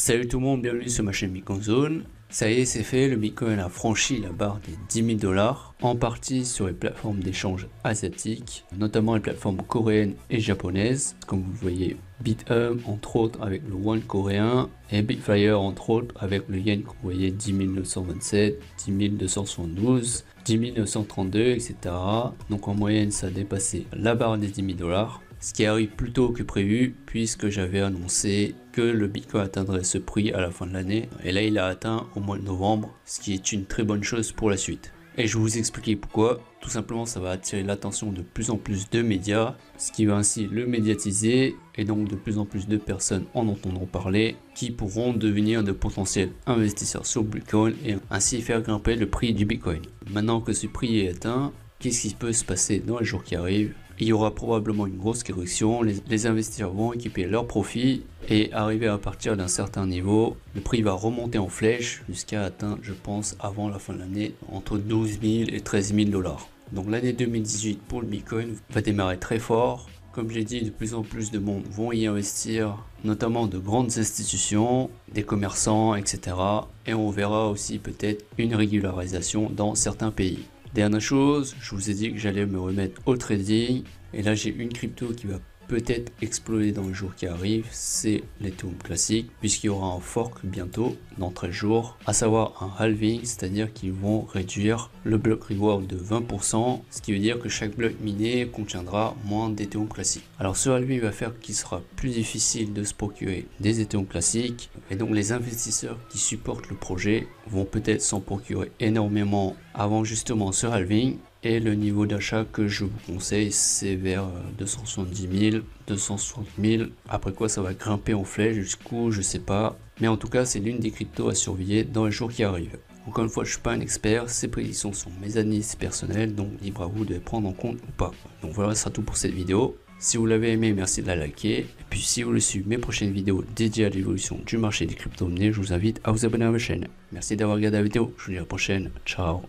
Salut tout le monde, bienvenue sur ma chaîne Bitcoin Zone. Ça y est, c'est fait, le Bitcoin a franchi la barre des 10 000 $, en partie sur les plateformes d'échange asiatiques, notamment les plateformes coréennes et japonaises, comme vous le voyez, Bithumb entre autres avec le won coréen et Bitflyer entre autres avec le yen que vous voyez 10 927, 10 272, 10 932, etc. Donc en moyenne, ça a dépassé la barre des 10 000 $. Ce qui arrive plus tôt que prévu puisque j'avais annoncé que le Bitcoin atteindrait ce prix à la fin de l'année et là il a atteint au mois de novembre, ce qui est une très bonne chose pour la suite. Et je vais vous expliquer pourquoi. Tout simplement, ça va attirer l'attention de plus en plus de médias, ce qui va ainsi le médiatiser et donc de plus en plus de personnes en entendront parler qui pourront devenir de potentiels investisseurs sur Bitcoin et ainsi faire grimper le prix du Bitcoin. Maintenant que ce prix est atteint, qu'est-ce qui peut se passer dans les jours qui arrivent? Il y aura probablement une grosse correction, les investisseurs vont équiper leurs profits et arriver à partir d'un certain niveau, le prix va remonter en flèche jusqu'à atteindre, je pense, avant la fin de l'année, entre 12 000 et 13 000 $. Donc l'année 2018 pour le Bitcoin va démarrer très fort. Comme j'ai dit, de plus en plus de monde vont y investir, notamment de grandes institutions, des commerçants, etc. Et on verra aussi peut-être une régularisation dans certains pays. Dernière chose, je vous ai dit que j'allais me remettre au trading et là j'ai une crypto qui va peut-être exploser dans les jours qui arrivent, c'est l'Ethereum classique puisqu'il y aura un fork bientôt dans 13 jours, à savoir un halving, c'est-à-dire qu'ils vont réduire le block reward de 20%, ce qui veut dire que chaque bloc miné contiendra moins d'Ethereum classique. Alors ce halving va faire qu'il sera plus difficile de se procurer des Ethereum classiques et donc les investisseurs qui supportent le projet vont peut-être s'en procurer énormément avant justement ce halving. Et le niveau d'achat que je vous conseille, c'est vers 270 000, 260 000. Après quoi, ça va grimper en flèche jusqu'où, je sais pas. Mais en tout cas, c'est l'une des cryptos à surveiller dans les jours qui arrivent. Encore une fois, je suis pas un expert. Ces prédictions sont mes analyses personnelles, donc libre à vous de les prendre en compte ou pas. Donc voilà, ce sera tout pour cette vidéo. Si vous l'avez aimé, merci de la liker. Et puis si vous voulez suivre mes prochaines vidéos dédiées à l'évolution du marché des crypto-monnaies, je vous invite à vous abonner à ma chaîne. Merci d'avoir regardé la vidéo. Je vous dis à la prochaine. Ciao.